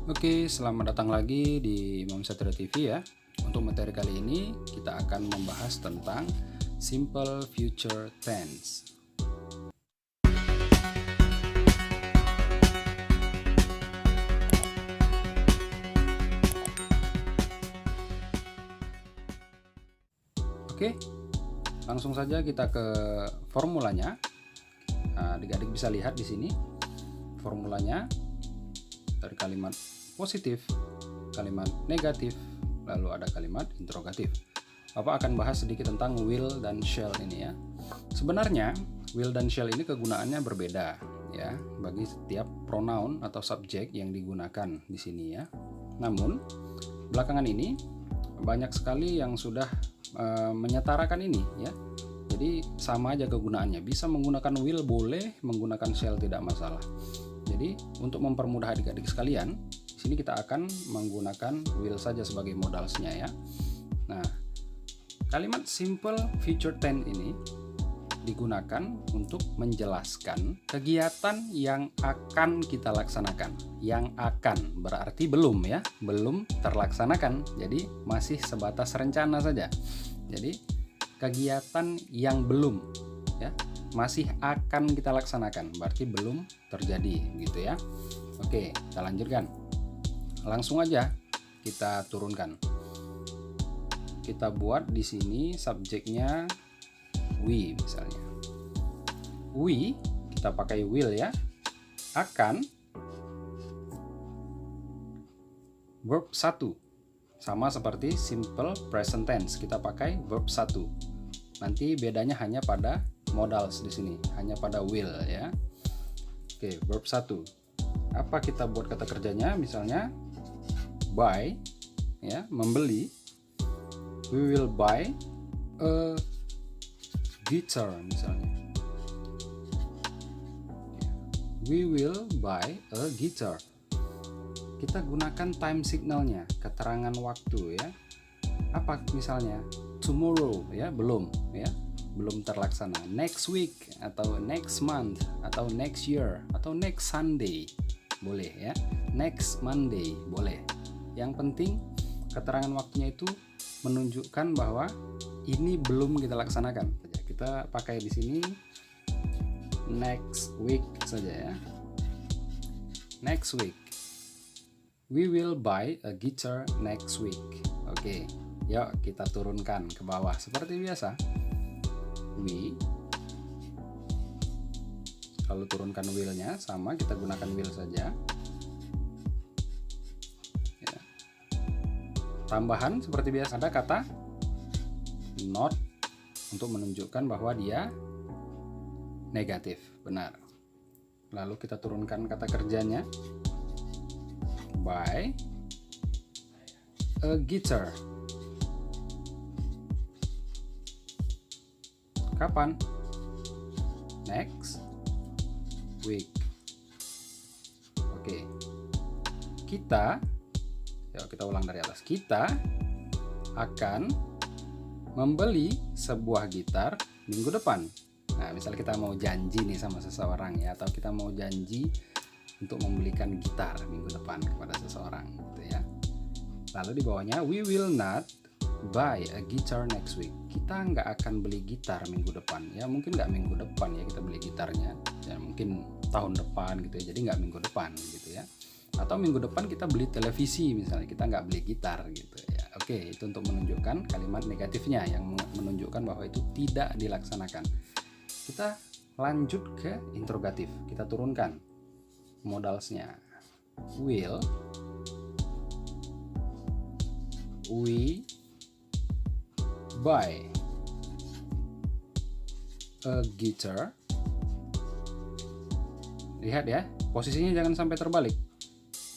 Oke, selamat datang lagi di Imam Satria TV ya. Untuk materi kali ini kita akan membahas tentang simple future tense. Oke, langsung saja kita ke formulanya. Adik-adik bisa lihat di sini formulanya dari kalimat positif, kalimat negatif, lalu ada kalimat interrogatif. Bapak akan bahas sedikit tentang will dan shall ini ya. Sebenarnya will dan shall ini kegunaannya berbeda ya bagi setiap pronoun atau subjek yang digunakan di sini ya. Namun belakangan ini banyak sekali yang sudah menyetarakan ini ya. Jadi sama aja kegunaannya. Bisa menggunakan will boleh, menggunakan shall tidak masalah. Jadi untuk mempermudah adik-adik sekalian, di sini kita akan menggunakan will saja sebagai modalsnya ya. Nah, kalimat simple future tense ini digunakan untuk menjelaskan kegiatan yang akan kita laksanakan. Yang akan berarti belum ya, belum terlaksanakan. Jadi masih sebatas rencana saja. Jadi kegiatan yang belum ya, masih akan kita laksanakan, berarti belum terjadi gitu ya. Oke, kita lanjutkan. Langsung aja kita turunkan. Kita buat di sini subjeknya we misalnya. We kita pakai will ya. Akan verb 1. Sama seperti simple present tense, kita pakai verb 1. Nanti bedanya hanya pada modals di sini, hanya pada will ya. Oke, verb 1. Apa kita buat kata kerjanya? Misalnya buy ya, membeli. We will buy a guitar misalnya. We will buy a guitar. Kita gunakan time signalnya, keterangan waktu ya. Apa misalnya? Tomorrow ya, belum ya. Belum terlaksana. Next week atau next month atau next year atau next Sunday boleh ya. Next Monday boleh. Yang penting keterangan waktunya itu menunjukkan bahwa ini belum kita laksanakan. Kita pakai di sini next week saja ya. Next week. We will buy a guitar next week. Oke, yuk kita turunkan ke bawah seperti biasa. We, lalu turunkan will-nya, sama kita gunakan will saja ya. Tambahan seperti biasa ada kata not untuk menunjukkan bahwa dia negatif, benar. Lalu kita turunkan kata kerjanya buy a guitar. Kapan? Next week. Oke. Kita ulang dari atas. Kita akan membeli sebuah gitar minggu depan. Nah, misalnya kita mau janji nih sama seseorang ya, atau kita mau janji untuk membelikan gitar minggu depan kepada seseorang gitu ya. Lalu di bawahnya we will not buy a guitar next week. Kita nggak akan beli gitar minggu depan ya, mungkin nggak minggu depan ya kita beli gitarnya ya, mungkin tahun depan gitu ya, jadi nggak minggu depan gitu ya. Atau minggu depan kita beli televisi misalnya, kita nggak beli gitar gitu ya. Oke, itu untuk menunjukkan kalimat negatifnya yang menunjukkan bahwa itu tidak dilaksanakan. Kita lanjut ke interrogatif, kita turunkan modalsnya. Will we buy a guitar? Lihat ya, posisinya jangan sampai terbalik.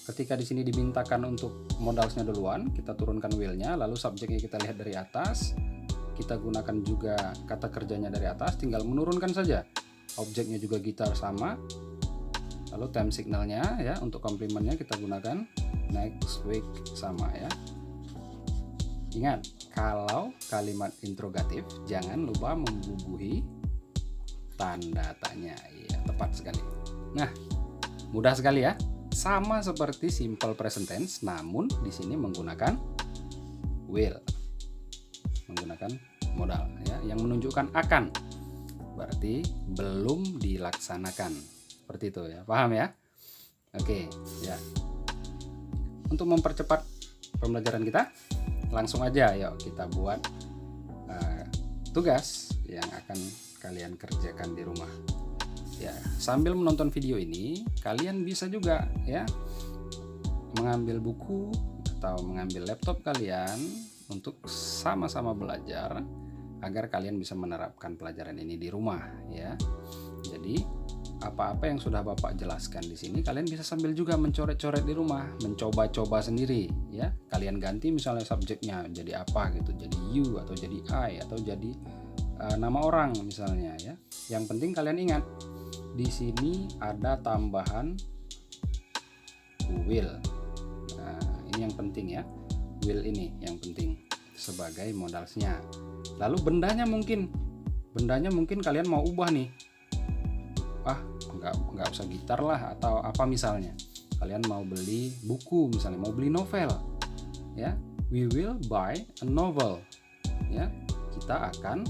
Ketika di sini dimintakan untuk modalsnya duluan, kita turunkan will-nya, lalu subjeknya kita lihat dari atas. Kita gunakan juga kata kerjanya dari atas, tinggal menurunkan saja. Objeknya juga gitar sama. Lalu time signalnya ya, untuk komplimennya kita gunakan next week sama ya. Ingat, kalau kalimat interrogatif jangan lupa membubuhi tanda tanya. Iya, tepat sekali. Nah, mudah sekali ya. sama seperti simple present tense, namun di sini menggunakan will, menggunakan modal ya, yang menunjukkan akan, berarti belum dilaksanakan, seperti itu ya, paham ya? Oke ya, untuk mempercepat pembelajaran kita, langsung aja yuk kita buat tugas yang akan kalian kerjakan di rumah ya. Sambil menonton video ini, kalian bisa juga ya mengambil buku atau mengambil laptop kalian untuk sama-sama belajar agar kalian bisa menerapkan pelajaran ini di rumah ya. Jadi apa-apa yang sudah Bapak jelaskan di sini kalian bisa sambil juga mencoret-coret di rumah, mencoba-coba sendiri ya. Kalian ganti misalnya subjeknya jadi apa gitu, jadi you atau jadi I atau jadi nama orang misalnya ya. Yang penting kalian ingat di sini ada tambahan will. Nah, ini yang penting ya. Will ini yang penting sebagai modalnya. Lalu bendanya mungkin kalian mau ubah nih. Nggak usah gitar lah atau apa misalnya. Kalian mau beli buku misalnya, mau beli novel ya. We will buy a novel ya. Kita akan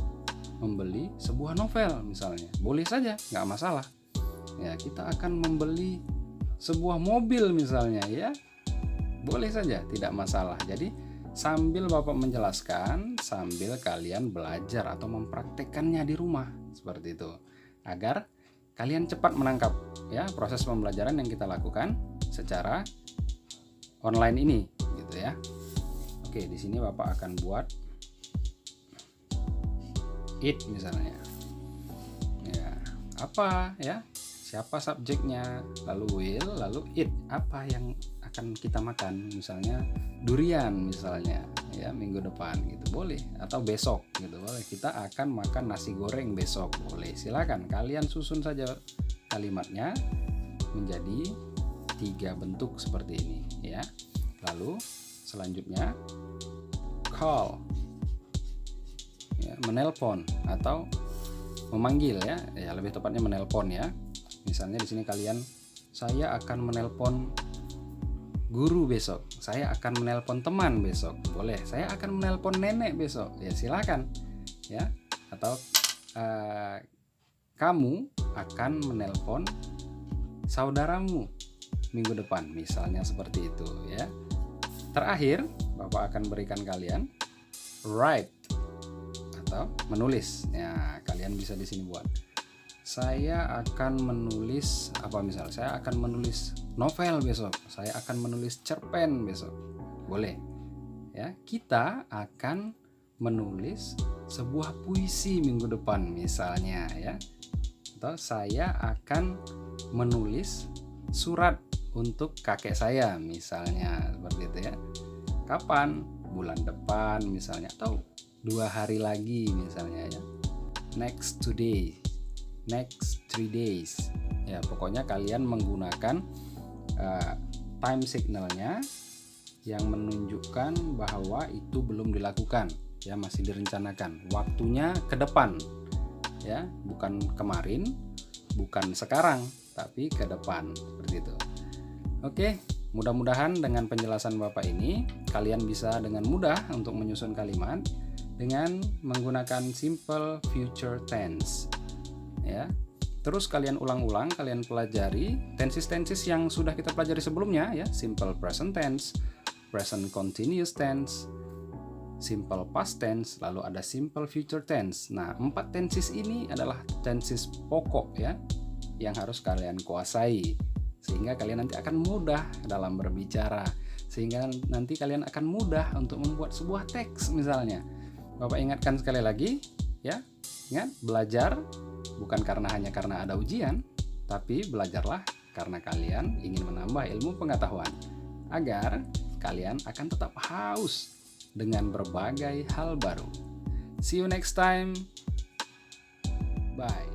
membeli sebuah novel misalnya, boleh saja, nggak masalah ya. Kita akan membeli sebuah mobil misalnya ya, boleh saja, tidak masalah. Jadi sambil Bapak menjelaskan, sambil kalian belajar atau mempraktekkannya di rumah seperti itu, agar kalian cepat menangkap ya proses pembelajaran yang kita lakukan secara online ini gitu ya. Oke, di sini Bapak akan buat it misalnya. Ya, apa ya? Siapa subjeknya, lalu will, lalu it. Apa yang akan kita makan? Misalnya durian misalnya ya, minggu depan gitu boleh, atau besok gitu boleh. Kita akan makan nasi goreng besok, boleh. Silakan kalian susun saja kalimatnya menjadi 3 bentuk seperti ini ya. Lalu selanjutnya call ya, menelpon atau memanggil ya, lebih tepatnya menelpon ya. Misalnya di sini kalian, saya akan menelpon guru besok, saya akan menelpon teman besok, boleh. Saya akan menelpon nenek besok, ya silakan ya. Atau kamu akan menelpon saudaramu minggu depan, misalnya seperti itu ya. Terakhir, Bapak akan berikan kalian write atau menulis. Ya, kalian bisa di sini buat, saya akan menulis apa, misalnya saya akan menulis novel besok, saya akan menulis cerpen besok, boleh ya. Kita akan menulis sebuah puisi minggu depan misalnya ya. Atau saya akan menulis surat untuk kakek saya misalnya, seperti itu ya. Kapan? Bulan depan misalnya, atau 2 hari lagi misalnya ya. Next 2 days, next 3 days ya. Pokoknya kalian menggunakan time signalnya yang menunjukkan bahwa itu belum dilakukan ya, masih direncanakan. Waktunya ke depan ya, bukan kemarin, bukan sekarang, tapi ke depan, seperti itu. Oke, mudah-mudahan dengan penjelasan Bapak ini kalian bisa dengan mudah untuk menyusun kalimat dengan menggunakan simple future tense ya. Terus kalian ulang-ulang, kalian pelajari tenses-tenses yang sudah kita pelajari sebelumnya ya, simple present tense, present continuous tense, simple past tense, lalu ada simple future tense. Nah, 4 tenses ini adalah tenses pokok ya, yang harus kalian kuasai, sehingga kalian nanti akan mudah dalam berbicara, sehingga nanti kalian akan mudah untuk membuat sebuah teks misalnya. Bapak ingatkan sekali lagi ya, ingat, belajar bukan hanya karena ada ujian, tapi belajarlah karena kalian ingin menambah ilmu pengetahuan, agar kalian akan tetap haus dengan berbagai hal baru. See you next time. Bye.